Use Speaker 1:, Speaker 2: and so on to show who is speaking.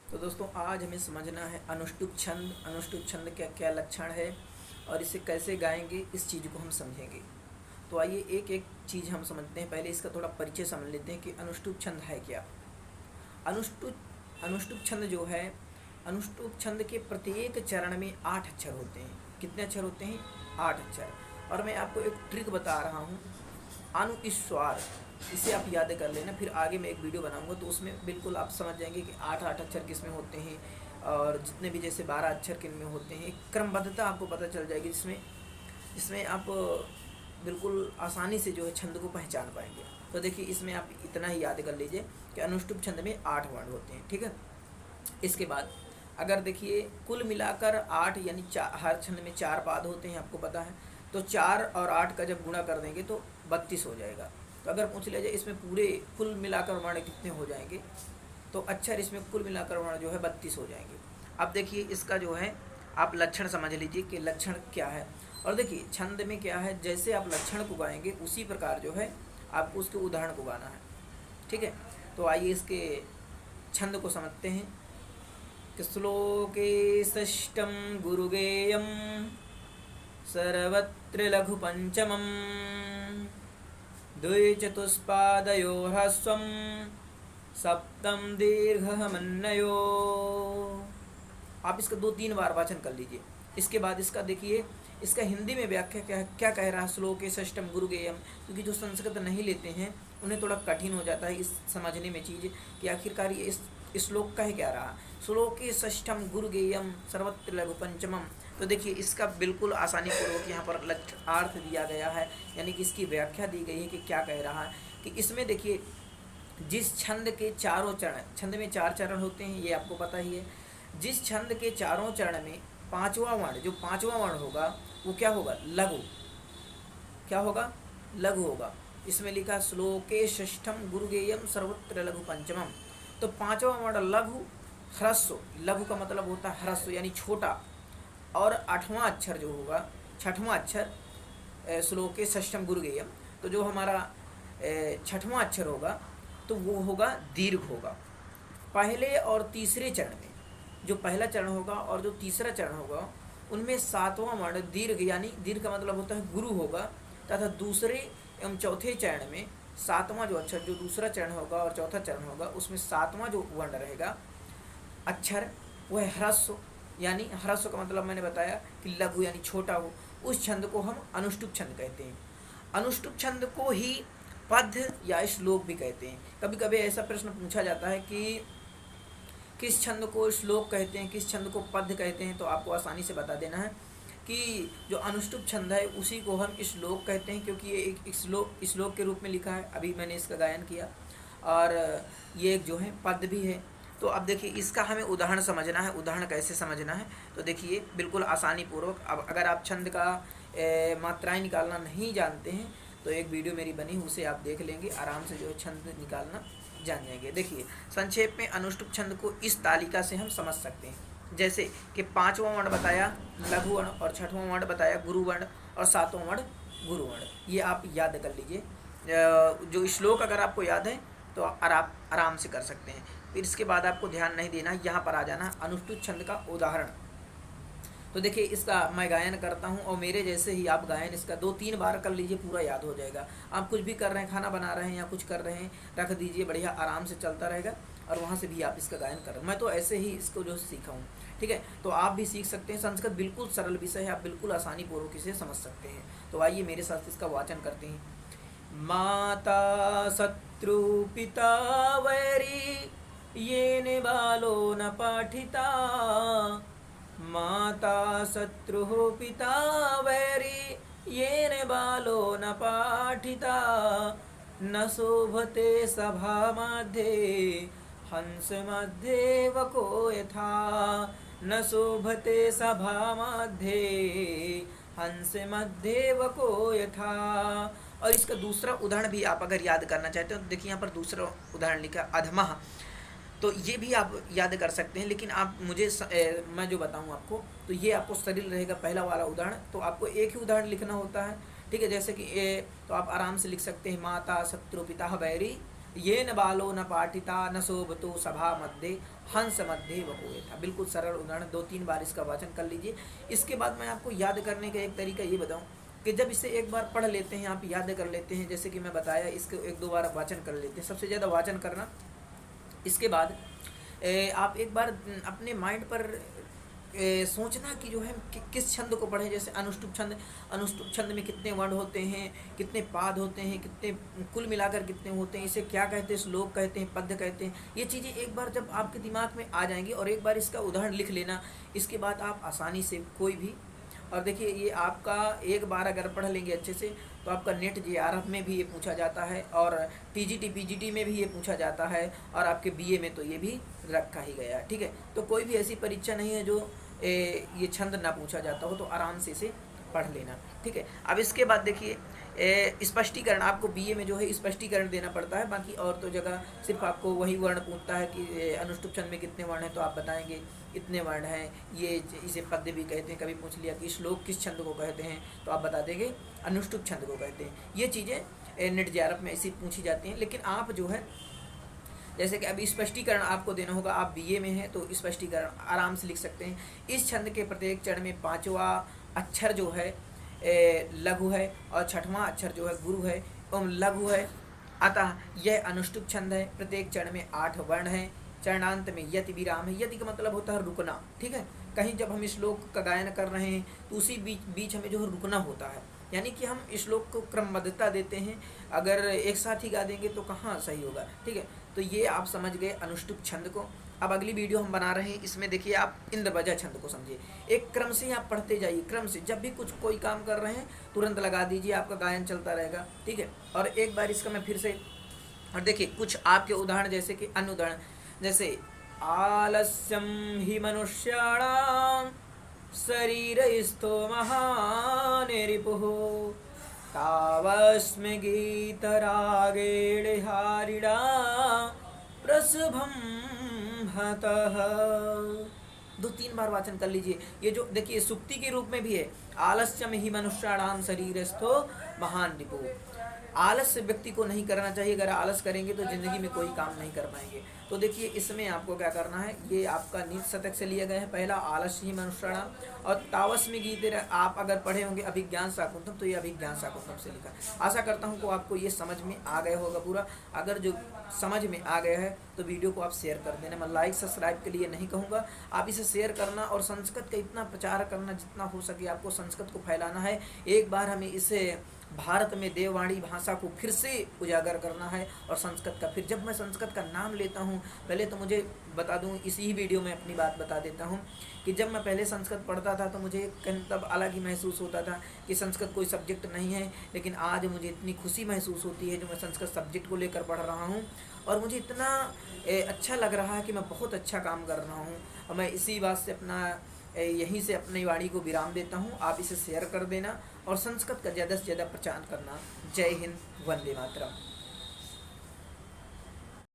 Speaker 1: तो दोस्तों आज हमें समझना है अनुष्टुप छंद। अनुष्टुप छंद क्या क्या लक्षण है और इसे कैसे गाएंगे, इस चीज़ को हम समझेंगे। तो आइए एक एक चीज़ हम समझते हैं। पहले इसका थोड़ा परिचय समझ लेते हैं कि अनुष्टुप छंद है क्या। अनुष्टुप अनुष्टुप छंद जो है, अनुष्टुप छंद के प्रत्येक चरण में 8 अक्षर होते हैं। कितने अक्षर होते हैं? 8 अक्षर। और मैं आपको एक ट्रिक बता रहा हूँ, अनुस्वार, इसे आप याद कर लेना। फिर आगे मैं एक वीडियो बनाऊंगा तो उसमें बिल्कुल आप समझ जाएंगे कि 8 8 अक्षर किस में होते हैं और जितने भी जैसे 12 अक्षर किन में होते हैं। क्रमबद्धता आपको पता चल जाएगी जिसमें जिसमें आप बिल्कुल आसानी से जो है छंद को पहचान पाएंगे। तो देखिए इसमें आप इतना ही याद कर लीजिए कि अनुष्टुप छंद में 8 वर्ण होते हैं। ठीक है। इसके बाद अगर देखिए कुल मिलाकर 8 यानी हर छंद में 4 पाद होते हैं, आपको पता है। तो 4 और 8 का जब गुणा कर देंगे तो 32 हो जाएगा। तो अगर पूछ लिया जाए इसमें पूरे कुल मिलाकर वर्ण कितने हो जाएंगे, तो अक्षर इसमें कुल मिलाकर वर्ण जो है 32 हो जाएंगे। अब देखिए इसका जो है आप लक्षण समझ लीजिए कि लक्षण क्या है। और देखिए छंद में क्या है, जैसे आप लक्षण को गाएंगे उसी प्रकार जो है आपको उसके उदाहरण को गाना है। ठीक है। तो आइए इसके छंद को समझते हैं कि श्लोके षष्ठम गुरुगेयम सर्वत्र लघु पंचमम द्विचतुष्पादयो ह्रस्वं सप्तम दीर्घमन्वयो। आप इसका 2 3 बार वाचन कर लीजिए। इसके बाद इसका देखिए इसका हिंदी में व्याख्या क्या क्या कह रहा है। श्लोके षष्ठम गुरुगेयम, क्योंकि जो संस्कृत नहीं लेते हैं उन्हें थोड़ा कठिन हो जाता है इस समझने में चीज़ कि आखिरकार ये इस श्लोक कह क्या रहा। श्लोके षष्ठम गुरुगेयम सर्वत्र लघु पंचमम। तो देखिए इसका बिल्कुल आसानी पूर्वक यहाँ पर अर्थ दिया गया है, यानी कि इसकी व्याख्या दी गई है कि क्या कह रहा है। कि इसमें देखिए जिस छंद के चारों चरण, छंद में 4 चरण होते हैं, ये आपको पता ही है। जिस छंद के चारों चरण में पांचवा वर्ण, जो पांचवा वर्ण होगा वो क्या होगा? लघु। क्या होगा? लघु होगा। इसमें लिखा श्लोके षष्ठम गुरुगेयम सर्वत्र लघु पंचमम। तो पांचवा वर्ण लघु ह्रस्व, लघु का मतलब होता है ह्रस्व यानी छोटा। और 8वां अक्षर जो होगा, 6वां अक्षर श्लोके षष्ठम गुरुगेयम, तो जो हमारा 6वां अक्षर होगा तो वो होगा दीर्घ होगा। पहले और तीसरे चरण में, जो पहला चरण होगा और जो तीसरा चरण होगा उनमें 7वां वर्ण दीर्घ, यानी दीर्घ का मतलब होता है गुरु होगा। तथा दूसरे एवं चौथे चरण में 7वां जो अक्षर, जो दूसरा चरण होगा और चौथा चरण होगा उसमें 7वां जो वर्ण रहेगा अक्षर वह है ह्रस्व। यानी ह्रस्व का मतलब मैंने बताया कि लघु यानी छोटा हो। उस छंद को हम अनुष्टुप छंद कहते हैं। अनुष्टुप छंद को ही पद्य या श्लोक भी कहते हैं। कभी कभी ऐसा प्रश्न पूछा जाता है कि किस छंद को श्लोक कहते हैं, किस छंद को पद्य कहते हैं, तो आपको आसानी से बता देना है कि जो अनुष्टुप छंद है उसी को हम श्लोक कहते हैं, क्योंकि ये एक श्लोक के रूप में लिखा है। अभी मैंने इसका गायन किया। और ये एक जो है पद्य भी है। तो अब देखिए इसका हमें उदाहरण समझना है। उदाहरण कैसे समझना है, तो देखिए बिल्कुल आसानी पूर्वक। अब अगर आप छंद का मात्राएं निकालना नहीं जानते हैं तो एक वीडियो मेरी बनी, उसे आप देख लेंगे, आराम से जो है छंद निकालना जान जाएंगे। देखिए संक्षेप में अनुष्टुप छंद को इस तालिका से हम समझ सकते हैं। जैसे कि 5वां वर्ण बताया लघु वर्ण, और 6वां वर्ण बताया गुरु वर्ण, और 7वां वर्ण गुरु वर्ण। ये आप याद कर लीजिए। जो श्लोक अगर आपको याद है तो आप आराम से कर सकते हैं। फिर इसके बाद आपको ध्यान नहीं देना, यहाँ पर आ जाना अनुष्टुप छंद का उदाहरण। तो देखिए इसका मैं गायन करता हूँ और मेरे जैसे ही आप गायन इसका 2 3 बार कर लीजिए, पूरा याद हो जाएगा। आप कुछ भी कर रहे हैं, खाना बना रहे हैं या कुछ कर रहे हैं, रख दीजिए, बढ़िया आराम से चलता रहेगा और वहाँ से भी आप इसका गायन कर रहे हैं। मैं तो ऐसे ही इसको जो सीखा हूँ। ठीक है। तो आप भी सीख सकते हैं। संस्कृत बिल्कुल सरल विषय है, आप बिल्कुल आसानी पूर्वक इसे समझ सकते हैं। तो आइए मेरे साथ इसका वाचन करते हैं। माता शत्रु पिता वैरी येने बालो न पाठिता। माता शत्रुः पिता वैरी येन बालो न पाठिता। न शोभते सभा मध्ये हंस मध्ये वको यथा। न शोभते सभा मध्ये हंस मध्ये वको यथा। और इसका दूसरा उदाहरण भी आप अगर याद करना चाहते हो तो देखिए यहाँ पर दूसरा उदाहरण लिखा अधमः। तो ये भी आप याद कर सकते हैं, लेकिन आप मैं जो बताऊं आपको तो ये आपको सरल रहेगा। पहला वाला उदाहरण तो आपको एक ही उदाहरण लिखना होता है। ठीक है। जैसे कि तो आप आराम से लिख सकते हैं माता शत्रु पिता वैरी ये न बालो न पाठिता न शोभतो सभा मध्य हंस मध्य वपोयथा। बिल्कुल सरल उदाहरण, 2-3 बार इसका वाचन कर लीजिए। इसके बाद मैं आपको याद करने का एक तरीका ये बताऊं कि जब इसे एक बार पढ़ लेते हैं, आप याद कर लेते हैं, जैसे कि मैं बताया, इसको 1-2 बार वाचन कर लेते हैं। सबसे ज़्यादा वाचन करना। इसके बाद आप एक बार अपने माइंड पर सोचना कि जो है किस छंद को पढ़ें। जैसे अनुष्टुप छंद, अनुष्टुप छंद में कितने वर्ण होते हैं, कितने पाद होते हैं, कितने कुल मिलाकर कितने होते हैं, इसे क्या कहते हैं, श्लोक कहते हैं, पद्य कहते हैं। ये चीज़ें एक बार जब आपके दिमाग में आ जाएंगी और एक बार इसका उदाहरण लिख लेना, इसके बाद आप आसानी से कोई भी, और देखिए ये आपका एक बार अगर पढ़ लेंगे अच्छे से तो आपका नेट जेआरएफ में भी ये पूछा जाता है, और टीजीटी पीजीटी में भी ये पूछा जाता है, और आपके बीए में तो ये भी रखा ही गया। ठीक है, तो कोई भी ऐसी परीक्षा नहीं है जो ये छंद ना पूछा जाता हो, तो आराम से इसे पढ़ लेना। ठीक है, अब इसके बाद देखिए स्पष्टीकरण, आपको बीए में जो है स्पष्टीकरण देना पड़ता है। बाकी और तो जगह सिर्फ आपको वही वर्ण पूछता है कि अनुष्टुप छंद में कितने वर्ण हैं, तो आप बताएंगे इतने वर्ण हैं। ये इसे पद्य भी कहते हैं। कभी पूछ लिया कि श्लोक किस छंद को कहते हैं, तो आप बता देंगे अनुष्टुप छंद को कहते हैं। ये चीज़ें नेट जेआरएफ में ऐसी पूछी जाती हैं। लेकिन आप जो है जैसे कि अभी स्पष्टीकरण आपको देना होगा, आप बीए में हैं तो स्पष्टीकरण आराम से लिख सकते हैं। इस छंद के प्रत्येक चरण में 5वां अक्षर जो है लघु है, और 6वां अक्षर जो है गुरु है एवं लघु है। अतः यह अनुष्टुप छंद है। प्रत्येक चरण में 8 वर्ण हैं। चरणांत में यति विराम है। यति का मतलब होता है रुकना। ठीक है, कहीं जब हम श्लोक का गायन कर रहे हैं तो उसी बीच हमें जो है रुकना होता है, यानी कि हम श्लोक को क्रमबद्धता देते हैं। अगर एक साथ ही गा देंगे तो कहाँ सही होगा। ठीक है, तो ये आप समझ गए अनुष्टुप छंद को। अब अगली वीडियो हम बना रहे हैं, इसमें देखिए आप इंद्रवजा छंद को समझिए। एक क्रम से आप पढ़ते जाइए, क्रम से। जब भी कुछ कोई काम कर रहे हैं तुरंत लगा दीजिए, आपका गायन चलता रहेगा। ठीक है, और एक बार इसका मैं फिर से, और देखिए कुछ आपके उदाहरण, जैसे कि अन्य उदाहरण, जैसे आलस्यम ही मनुष्याणाम शरीरस्थो महान रिपुः तावस्मि गीतरागेण हारिणा प्रसभम हतः। 2-3 बार वाचन कर लीजिए। ये जो देखिए सुक्ति के रूप में भी है, आलस्यम ही मनुष्याणाम शरीरस्थो महान रिपुः। आलस्य व्यक्ति को नहीं करना चाहिए। अगर आलस करेंगे तो जिंदगी में कोई काम नहीं कर पाएंगे। तो देखिए इसमें आपको क्या करना है, ये आपका नीति शतक से लिया गया है। पहला आलस्य ही मनुष्याणाम, और तावस्मि गीते आप अगर पढ़े होंगे अभिज्ञान शाकुंतलम, तो ये अभिज्ञान शाकुंतलम से लिखा। आशा करता हूँ कि आपको ये समझ में आ गया होगा पूरा। अगर जो समझ में आ गया है तो वीडियो को आप शेयर कर देना। मैं लाइक सब्सक्राइब के लिए नहीं कहूँगा, आप इसे शेयर करना और संस्कृत का इतना प्रचार करना, जितना हो सके आपको संस्कृत को फैलाना है। एक बार हमें इसे भारत में देववाणी भाषा को फिर से उजागर करना है, और संस्कृत का। फिर जब मैं संस्कृत का नाम लेता हूँ, पहले तो मुझे बता दूँ, इसी ही वीडियो में अपनी बात बता देता हूँ कि जब मैं पहले संस्कृत पढ़ता था तो मुझे तब अलग ही महसूस होता था कि संस्कृत कोई सब्जेक्ट नहीं है। लेकिन आज मुझे इतनी खुशी महसूस होती है जो मैं संस्कृत सब्जेक्ट को लेकर पढ़ रहा हूँ, और मुझे इतना अच्छा लग रहा है कि मैं बहुत अच्छा काम कर रहा हूँ। और मैं इसी बात से यहीं से अपनी वाणी को विराम देता हूँ। आप इसे शेयर कर देना और संस्कृत का ज़्यादा से ज़्यादा प्रचार करना। जय हिंद, वंदे मातरम।